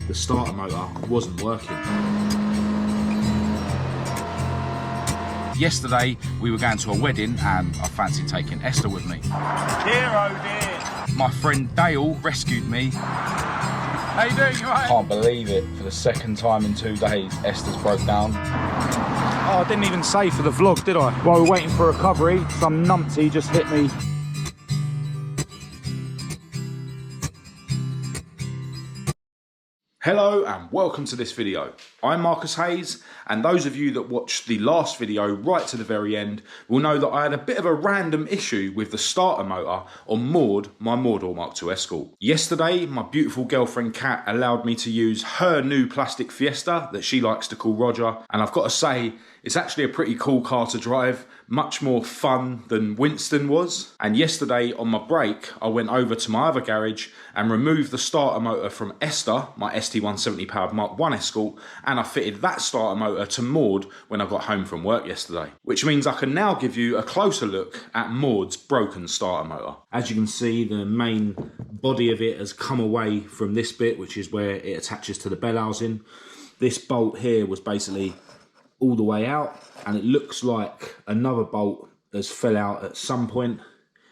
the starter motor wasn't working. Yesterday we were going to a wedding and I fancied taking Esther with me. Dear oh dear. My friend Dale rescued me. How you doing, you right? Can't believe it, for the second time in 2 days Esther's broke down. Oh, I didn't even say for the vlog, did I? While we're waiting for recovery, some numpty just hit me. Hello and welcome to this video. I'm Marcus Hayes, and those of you that watched the last video right to the very end will know that I had a bit of a random issue with the starter motor on Maude, my Mk1 Escort. Yesterday, my beautiful girlfriend Kat allowed me to use her new plastic Fiesta that she likes to call Roger, and I've got to say, it's actually a pretty cool car to drive, much more fun than Winston was. And yesterday on my break, I went over to my other garage and removed the starter motor from Esther, my ST170 powered Mk1 Escort, and I fitted that starter motor to Maude when I got home from work yesterday. Which means I can now give you a closer look at Maude's broken starter motor. As you can see, the main body of it has come away from this bit, which is where it attaches to the bell housing. This bolt here was basically all the way out, and it looks like another bolt has fell out at some point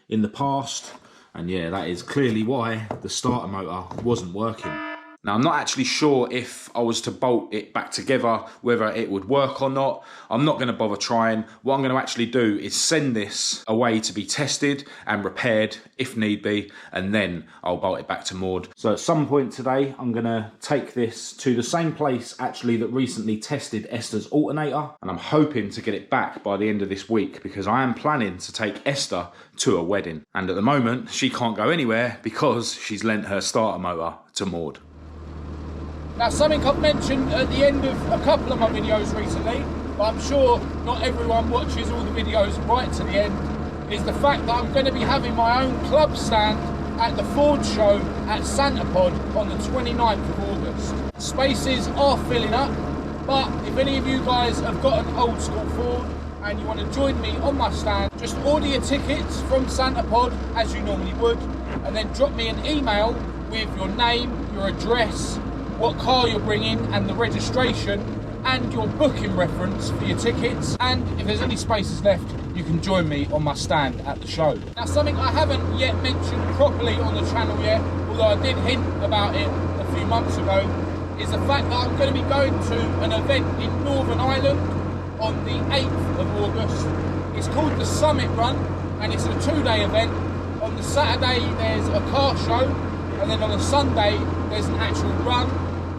in the past, and yeah, that is clearly why the starter motor wasn't working. Now, I'm not actually sure if I was to bolt it back together, whether it would work or not. I'm not going to bother trying. What I'm going to actually do is send this away to be tested and repaired if need be, and then I'll bolt it back to Maude. So at some point today, I'm going to take this to the same place actually that recently tested Esther's alternator, and I'm hoping to get it back by the end of this week because I am planning to take Esther to a wedding. And at the moment, she can't go anywhere because she's lent her starter motor to Maude. Now, something I've mentioned at the end of a couple of my videos recently, but I'm sure not everyone watches all the videos right to the end, is the fact that I'm going to be having my own club stand at the Ford show at Santa Pod on the 29th of August. Spaces are filling up, but if any of you guys have got an old school Ford and you want to join me on my stand, just order your tickets from Santa Pod as you normally would, and then drop me an email with your name, your address, what car you're bringing and the registration and your booking reference for your tickets, and if there's any spaces left you can join me on my stand at the show. Now, something I haven't yet mentioned properly on the channel yet, although I did hint about it a few months ago, is the fact that I'm going to be going to an event in Northern Ireland on the 8th of August. It's called the Summit Run and it's a 2-day event. On the Saturday there's a car show, and then on a Sunday there's an actual run.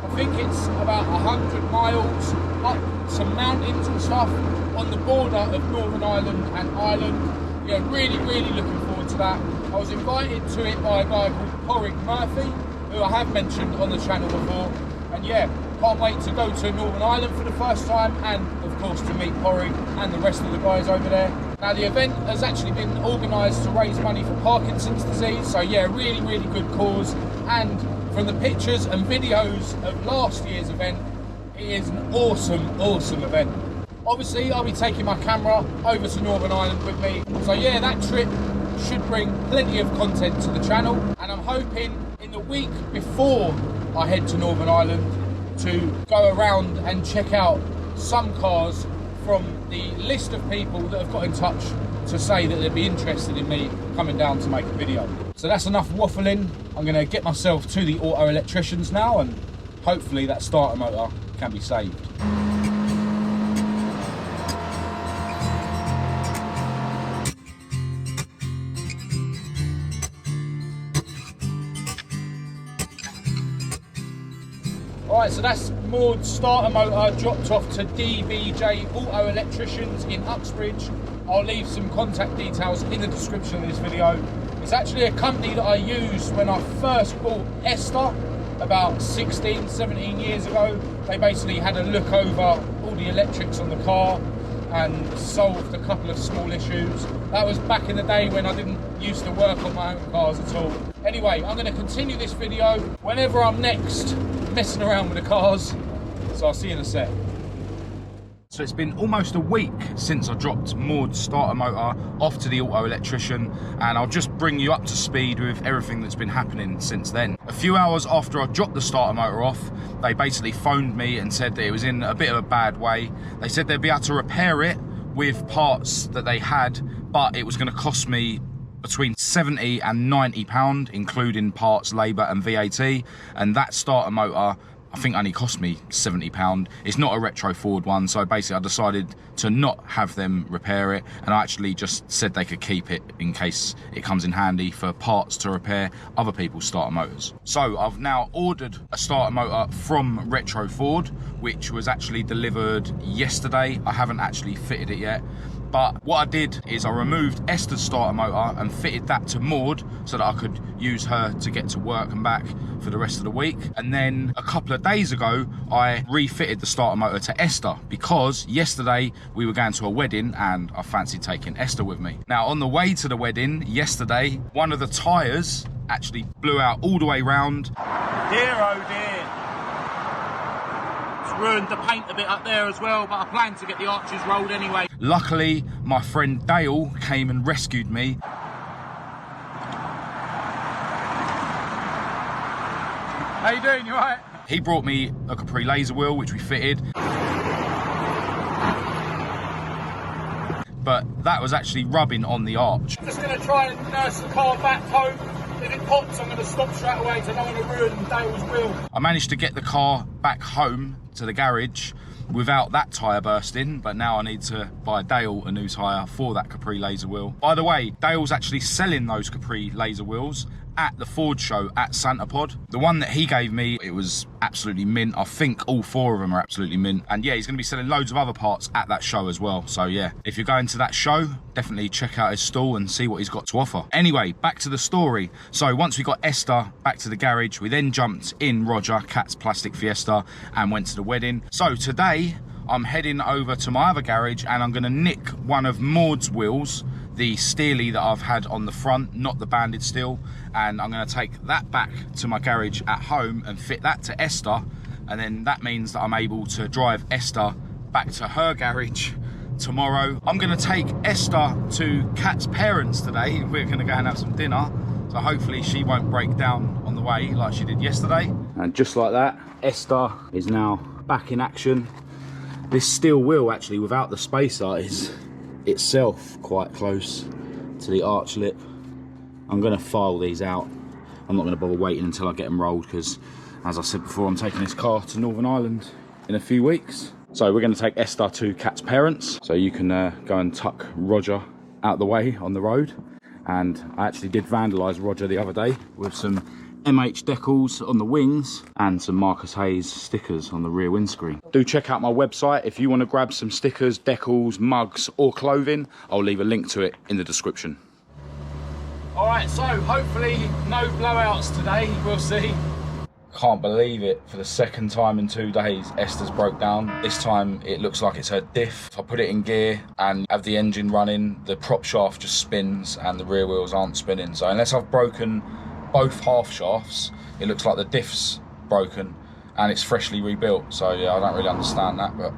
I think it's about 100 miles up some mountains and stuff on the border of Northern Ireland and Ireland. Yeah, really looking forward to that. I was invited to it by a guy called Porrig Murphy, who I have mentioned on the channel before. And yeah, can't wait to go to Northern Ireland for the first time, and of course to meet Porrig and the rest of the guys over there. Now, the event has actually been organised to raise money for Parkinson's disease, so yeah, really good cause. And from the pictures and videos of last year's event, it is an awesome event. Obviously, I'll be taking my camera over to Northern Ireland with me, so yeah, that trip should bring plenty of content to the channel, and I'm hoping in the week before I head to Northern Ireland to go around and check out some cars from the list of people that have got in touch to say that they'd be interested in me coming down to make a video. So that's enough waffling. I'm going to get myself to the auto electricians now, and hopefully that starter motor can be saved. Alright, so that's Maude's starter motor dropped off to DBJ Auto Electricians in Uxbridge. I'll leave some contact details in the description of this video. It's actually a company that I used when I first bought Esther about 16, 17 years ago. They basically had a look over all the electrics on the car and solved a couple of small issues. That was back in the day when I didn't used to work on my own cars at all. Anyway, I'm going to continue this video whenever I'm next messing around with the cars, so I'll see you in a sec. So it's been almost a week since I dropped Maude's starter motor off to the auto electrician, and I'll just bring you up to speed with everything that's been happening since then. A few hours after I dropped the starter motor off, They basically phoned me and said that it was in a bit of a bad way. They said they'd be able to repair it with parts that they had, but it was going to cost me between £70 and £90, including parts, labour and VAT. And that starter motor, I think, only cost me £70. It's not a retro Ford one, so basically I decided to not have them repair it, and I actually just said they could keep it in case it comes in handy for parts to repair other people's starter motors. So I've now ordered a starter motor from Retro Ford, which was actually delivered yesterday. I haven't actually fitted it yet. But what I did is I removed Esther's starter motor and fitted that to Maude so that I could use her to get to work and back for the rest of the week. And then a couple of days ago, I refitted the starter motor to Esther because yesterday we were going to a wedding and I fancied taking Esther with me. Now, on the way to the wedding yesterday, one of the tyres actually blew out all the way round. Dear oh dear. Ruined the paint a bit up there as well, but I plan to get the arches rolled anyway. Luckily, my friend Dale came and rescued me. How you doing? You alright? He brought me a Capri laser wheel, which we fitted. But that was actually rubbing on the arch. Just going to try and nurse the car back home. If it pops, I'm going to stop straight away because I don't want to ruin Dale's wheel. I managed to get the car back home to the garage without that tyre bursting, but now I need to buy Dale a new tyre for that Capri laser wheel. By the way, Dale's actually selling those Capri laser wheels at the Ford show at Santapod. The one that he gave me, it was absolutely mint. I think all four of them are absolutely mint. And yeah, he's going to be selling loads of other parts at that show as well. So yeah, if you're going to that show, definitely check out his stall and see what he's got to offer. Anyway, back to the story. So once we got Esther back to the garage, we then jumped in Roger, Cat's plastic Fiesta, and went to the wedding. So today, I'm heading over to my other garage and I'm going to nick one of Maude's wheels, the steely that I've had on the front, not the banded steel, and I'm going to take that back to my garage at home and fit that to Esther, and then that means that I'm able to drive Esther back to her garage tomorrow. I'm going to take Esther to Kat's parents today. We're going to go and have some dinner, so hopefully she won't break down on the way like she did yesterday. And just like that, Esther is now back in action. This steel wheel, actually, without the spacer, is itself quite close to the arch lip. I'm going to file these out. I'm not going to bother waiting until I get them rolled because, as I said before, I'm taking this car to Northern Ireland in a few weeks. So we're going to take Esther to Kat's parents, so you can go and tuck Roger out the way on the road. And I actually did vandalise Roger the other day with some MH decals on the wings and some Marcus Hayes stickers on the rear windscreen. Do check out my website if you want to grab some stickers, decals, mugs or clothing. I'll leave a link to it in the description. Alright, so hopefully no blowouts today, we'll see. Can't believe it, for the second time in 2 days Esther's broke down. This time it looks like it's her diff. If I put it in gear and have the engine running, the prop shaft just spins and the rear wheels aren't spinning. So unless I've broken both half shafts, it looks like the diff's broken and it's freshly rebuilt. So yeah, I don't really understand that, but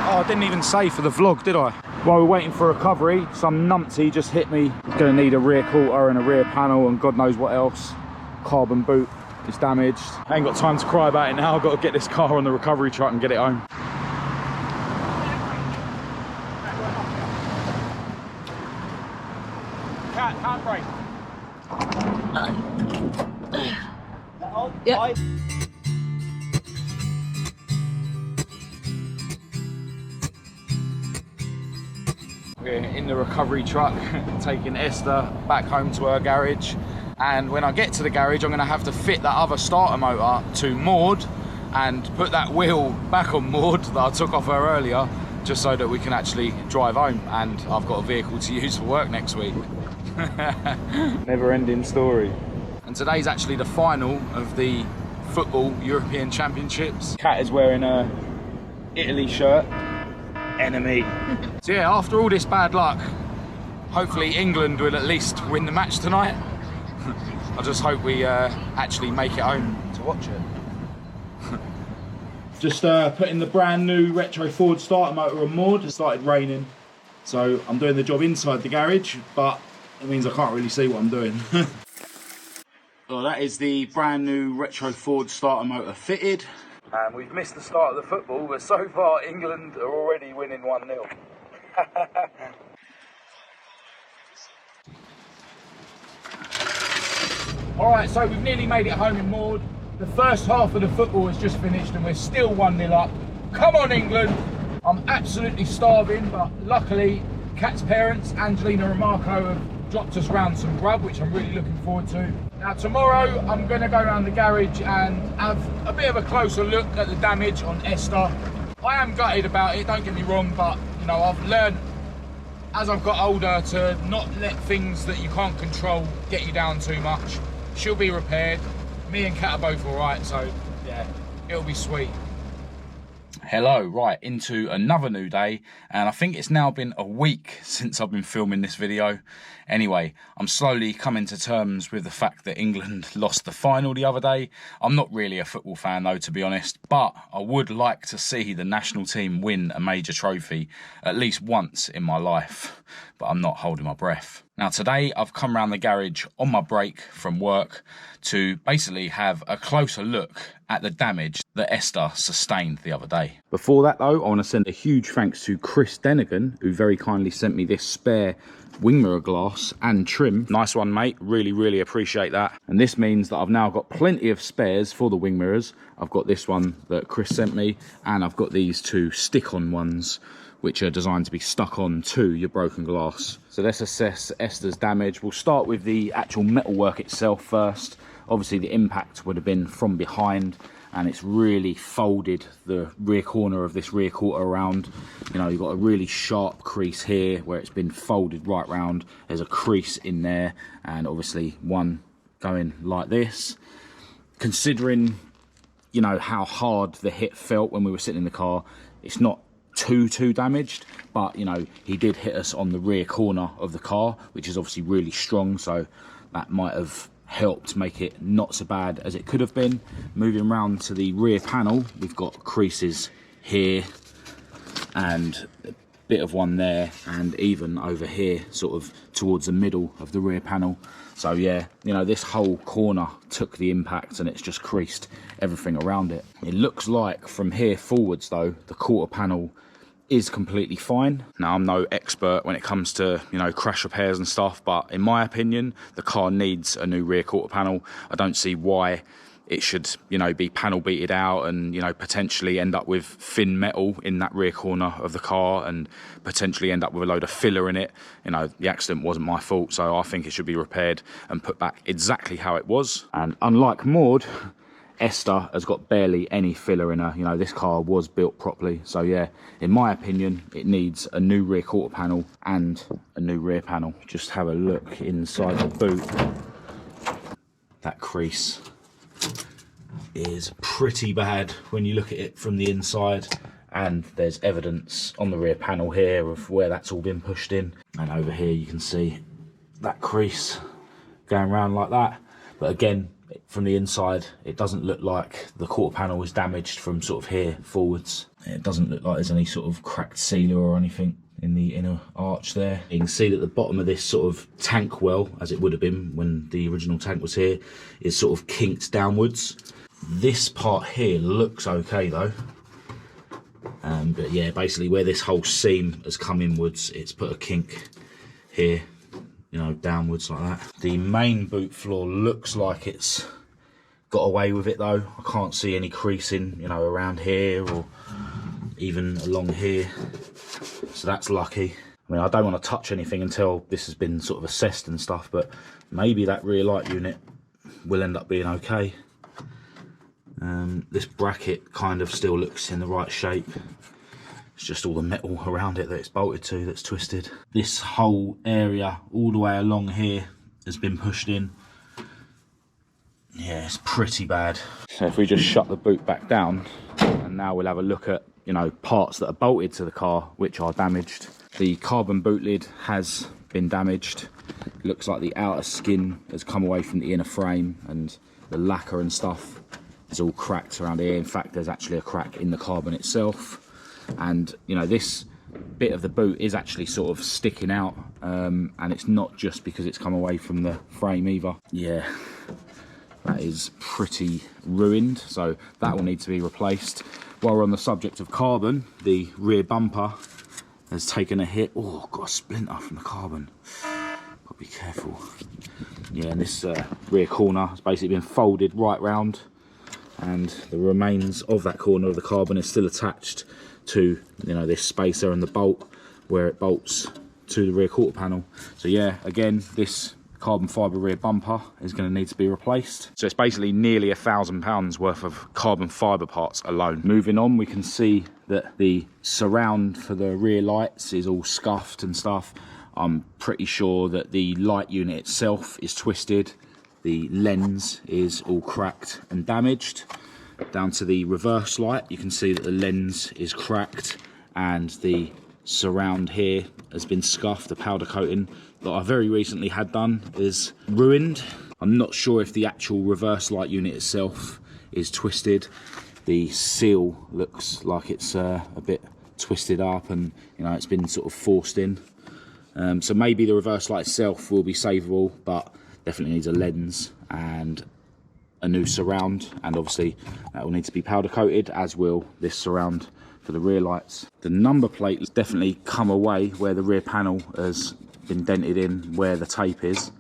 oh, I didn't even say for the vlog, did I? While we're waiting for recovery, some numpty just hit me. Gonna need a rear quarter and a rear panel and God knows what else. Carbon boot is damaged. I ain't got time to cry about it now. I've got to get this car on the recovery truck and get it home. Handbrake. Yep. We're in the recovery truck taking Esther back home to her garage, and when I get to the garage I'm going to have to fit that other starter motor to Maude and put that wheel back on Maude that I took off her earlier, just so that we can actually drive home, and I've got a vehicle to use for work next week. Never ending story. And today's actually the final of the football European Championships. Kat is wearing a Italy shirt. Enemy. So yeah, after all this bad luck, hopefully England will at least win the match tonight. I just hope we actually make it home to watch it. Just putting the brand new retro Ford starter motor on Maude. It started raining, so I'm doing the job inside the garage, but it means I can't really see what I'm doing. Well, that is the brand new retro Ford starter motor fitted. And we've missed the start of the football, but so far England are already winning 1-0. Alright, so we've nearly made it home in Maude. The first half of the football has just finished and we're still 1-0 up. Come on, England! I'm absolutely starving, but luckily Kat's parents, Angelina and Marco, have dropped us round some grub, which I'm really looking forward to. Now tomorrow I'm going to go around the garage and have a bit of a closer look at the damage on Esther. I am gutted about it, don't get me wrong, but you know, I've learned as I've got older to not let things that you can't control get you down too much. She'll be repaired. Me and Kat are both alright, so yeah, it'll be sweet. Hello, right, into another new day, and I think it's now been a week since I've been filming this video. Anyway, I'm slowly coming to terms with the fact that England lost the final the other day. I'm not really a football fan though, to be honest, but I would like to see the national team win a major trophy at least once in my life, but I'm not holding my breath. Now today I've come round the garage on my break from work to basically have a closer look at the damage that Esther sustained the other day. Before that though, I want to send a huge thanks to Chris Denigan, who very kindly sent me this spare wing mirror glass and trim. Nice one, mate. Really appreciate that. And this means that I've now got plenty of spares for the wing mirrors. I've got this one that Chris sent me, and I've got these two stick-on ones which are designed to be stuck on to your broken glass. So let's assess Esther's damage. We'll start with the actual metalwork itself first. Obviously the impact would have been from behind, and it's really folded the rear corner of this rear quarter around. You know, you've got a really sharp crease here where it's been folded right round. There's a crease in there, and obviously one going like this. Considering, you know, how hard the hit felt when we were sitting in the car, it's not too damaged, but you know, he did hit us on the rear corner of the car, which is obviously really strong, so that might have helped make it not so bad as it could have been. Moving around to the rear panel, we've got creases here and a bit of one there, and even over here sort of towards the middle of the rear panel. So yeah, you know, this whole corner took the impact and it's just creased everything around it. It looks like from here forwards though, the quarter panel is completely fine. Now, I'm no expert when it comes to, you know, crash repairs and stuff, but in my opinion, the car needs a new rear quarter panel. I don't see why it should, you know, be panel beated out and, you know, potentially end up with thin metal in that rear corner of the car and potentially end up with a load of filler in it. You know, the accident wasn't my fault, so I think it should be repaired and put back exactly how it was. And unlike Maude, Esther has got barely any filler in her. You know, this car was built properly. So yeah, in my opinion, it needs a new rear quarter panel and a new rear panel. Just have a look inside the boot. That crease is pretty bad when you look at it from the inside, and there's evidence on the rear panel here of where that's all been pushed in. And over here you can see that crease going around like that. But again, from the inside, it doesn't look like the quarter panel is damaged from sort of here forwards. It doesn't look like there's any sort of cracked sealer or anything in the inner arch there. You can see that the bottom of this sort of tank well, as it would have been when the original tank was here, is sort of kinked downwards. This part here looks okay though. But yeah, basically where this whole seam has come inwards, it's put a kink here, you know, downwards like that. The main boot floor looks like it's got away with it though. I can't see any creasing, you know, around here or even along here. So that's lucky. I mean, I don't want to touch anything until this has been sort of assessed and stuff, but maybe that rear light unit will end up being okay. This bracket kind of still looks in the right shape. It's just all the metal around it that it's bolted to that's twisted. This whole area all the way along here has been pushed in. Yeah, it's pretty bad. So if we just shut the boot back down, and now we'll have a look at, you know, parts that are bolted to the car which are damaged. The carbon boot lid has been damaged. It looks like the outer skin has come away from the inner frame, and the lacquer and stuff is all cracked around here. In fact, there's actually a crack in the carbon itself. And you know, this bit of the boot is actually sort of sticking out, and it's not just because it's come away from the frame either. Yeah, that is pretty ruined, so that will need to be replaced. While we're on the subject of carbon, the rear bumper has taken a hit. Oh, got a splinter from the carbon. Got to be careful. Yeah, and this rear corner has basically been folded right round, and the remains of that corner of the carbon is still attached to, you know, this spacer and the bolt where it bolts to the rear quarter panel. So yeah, again, this carbon fibre rear bumper is going to need to be replaced. So it's basically nearly £1,000 worth of carbon fibre parts alone. Moving on, we can see that the surround for the rear lights is all scuffed and stuff. I'm pretty sure that the light unit itself is twisted. The lens is all cracked and damaged. Down to the reverse light, you can see that the lens is cracked and the surround here has been scuffed. The powder coating that I very recently had done is ruined. I'm not sure if the actual reverse light unit itself is twisted. The seal looks like it's a bit twisted up, and you know, it's been sort of forced in. So maybe the reverse light itself will be savable, but definitely needs a lens and a new surround, and obviously that will need to be powder coated, as will this surround for the rear lights. The number plate has definitely come away where the rear panel has been dented in where the tape is,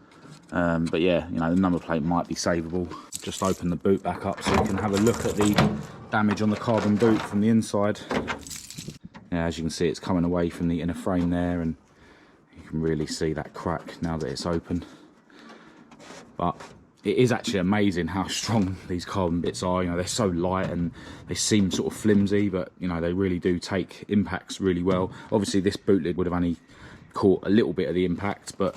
but yeah, you know, the number plate might be savable. Just open the boot back up so you can have a look at the damage on the carbon boot from the inside. Yeah, as you can see, it's coming away from the inner frame there, and you can really see that crack now that it's open. But it is actually amazing how strong these carbon bits are. You know, they're so light and they seem sort of flimsy, but you know, they really do take impacts really well. Obviously this boot lid would have only caught a little bit of the impact, but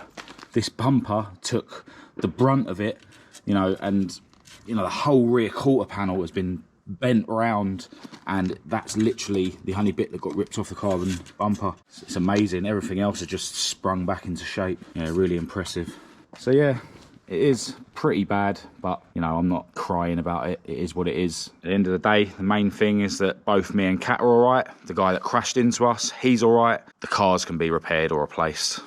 this bumper took the brunt of it, you know, and you know, the whole rear quarter panel has been bent round, and that's literally the only bit that got ripped off the carbon bumper. It's amazing. Everything else has just sprung back into shape. Yeah, really impressive. So yeah, it is pretty bad, but you know, I'm not crying about it. It is what it is. At the end of the day, the main thing is that both me and Kat are all right. The guy that crashed into us, he's all right. The cars can be repaired or replaced.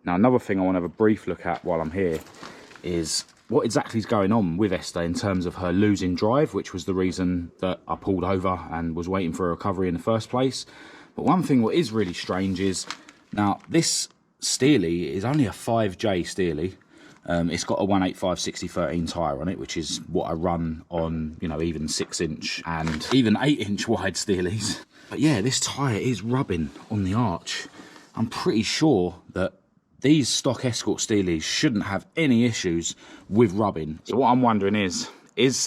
Now, another thing I want to have a brief look at while I'm here is what exactly is going on with Esther in terms of her losing drive, which was the reason that I pulled over and was waiting for a recovery in the first place. But one thing what is really strange is, now this Steely is only a 5J Steely. It's got a 185/60/13 tyre on it, which is what I run on, you know, even 6-inch and even 8-inch wide Steelies. But yeah, this tyre is rubbing on the arch. I'm pretty sure that these stock Escort Steelies shouldn't have any issues with rubbing. So what I'm wondering is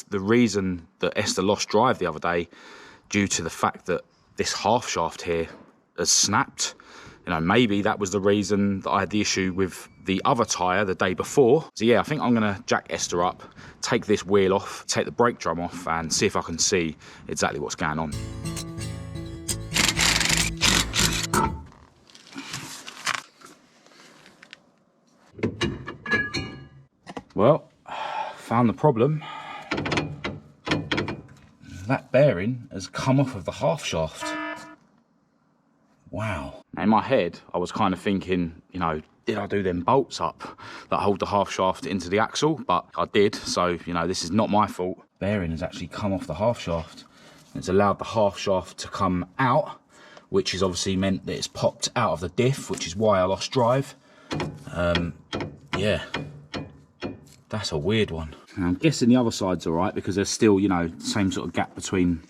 the reason that Esther lost drive the other day due to the fact that this half shaft here has snapped? You know, maybe that was the reason that I had the issue with the other tyre the day before. So yeah, I think I'm gonna jack Esther up, take this wheel off, take the brake drum off, and see if I can see exactly what's going on. Well, found the problem. That bearing has come off of the half shaft. Wow. In my head, I was kind of thinking, you know, did I do them bolts up that hold the half shaft into the axle? But I did, so, you know, this is not my fault. Bearing has actually come off the half shaft. It's allowed the half shaft to come out, which has obviously meant that it's popped out of the diff, which is why I lost drive. Yeah. That's a weird one. I'm guessing the other side's all right because there's still, you know, same sort of gap between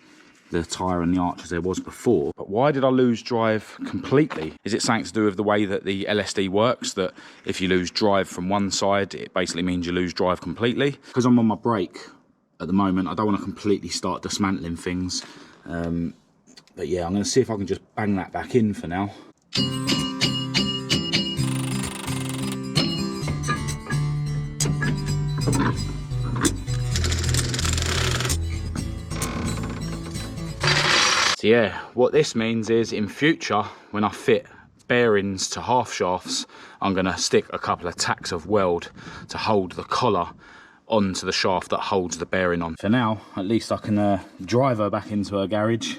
the tyre and the arch as there was before. But why did I lose drive completely? Is it something to do with the way that the LSD works, that if you lose drive from one side, it basically means you lose drive completely? Because I'm on my brake at the moment, I don't want to completely start dismantling things. But yeah, I'm going to see if I can just bang that back in for now. So yeah, what this means is in future, when I fit bearings to half shafts, I'm going to stick a couple of tacks of weld to hold the collar onto the shaft that holds the bearing on. For now, at least I can drive her back into her garage.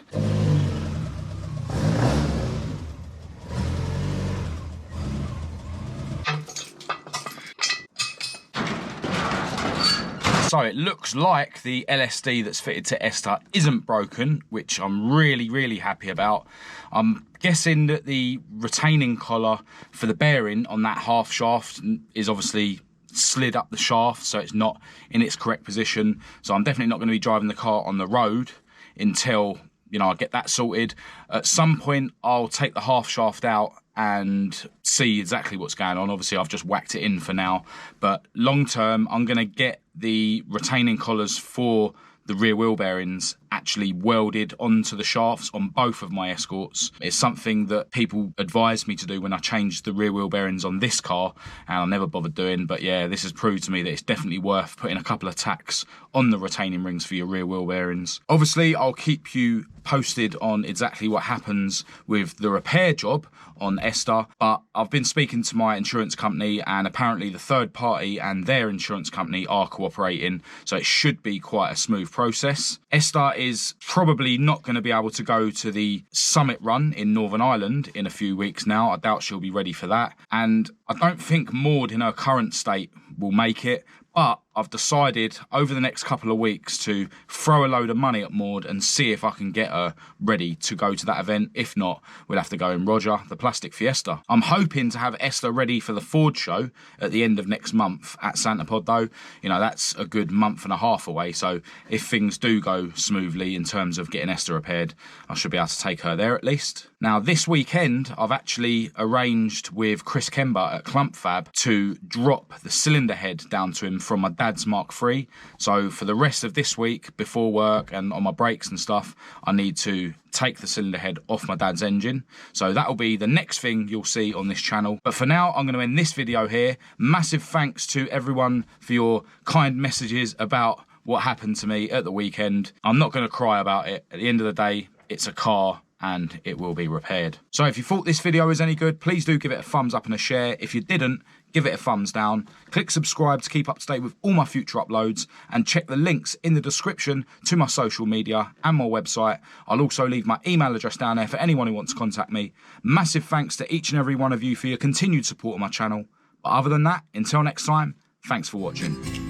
So it looks like the LSD that's fitted to Esther isn't broken, which I'm really happy about. I'm guessing that the retaining collar for the bearing on that half shaft is obviously slid up the shaft, so it's not in its correct position. So I'm definitely not going to be driving the car on the road until, you know, I get that sorted. At some point, I'll take the half shaft out and see exactly what's going on. Obviously, I've just whacked it in for now, but long term, I'm going to get the retaining collars for the rear wheel bearings actually welded onto the shafts on both of my Escorts. It's something that people advised me to do when I changed the rear wheel bearings on this car, and I never bothered doing. But yeah, this has proved to me that it's definitely worth putting a couple of tacks on the retaining rings for your rear wheel bearings. Obviously, I'll keep you posted on exactly what happens with the repair job on Esther, but I've been speaking to my insurance company, and apparently the third party and their insurance company are cooperating, so it should be quite a smooth process. Esther is probably not going to be able to go to the summit run in Northern Ireland in a few weeks now. I doubt she'll be ready for that, and I don't think Maude in her current state will make it. But I've decided over the next couple of weeks to throw a load of money at Maude and see if I can get her ready to go to that event. If not, we'll have to go in Roger, the Plastic Fiesta. I'm hoping to have Esther ready for the Ford show at the end of next month at Santa Pod, though. You know, that's a good month and a half away. So if things do go smoothly in terms of getting Esther repaired, I should be able to take her there at least. Now, this weekend, I've actually arranged with Chris Kember at Clump Fab to drop the cylinder head down to him from my dad's Mark III. So for the rest of this week, before work and on my breaks and stuff, I need to take the cylinder head off my dad's engine. So that'll be the next thing you'll see on this channel. But for now, I'm going to end this video here. Massive thanks to everyone for your kind messages about what happened to me at the weekend. I'm not going to cry about it. At the end of the day, it's a car and it will be repaired. So if you thought this video was any good, please do give it a thumbs up and a share. If you didn't, give it a thumbs down. Click subscribe to keep up to date with all my future uploads, and check the links in the description to my social media and my website. I'll also leave my email address down there for anyone who wants to contact me. Massive thanks to each and every one of you for your continued support of my channel. But other than that, until next time, thanks for watching.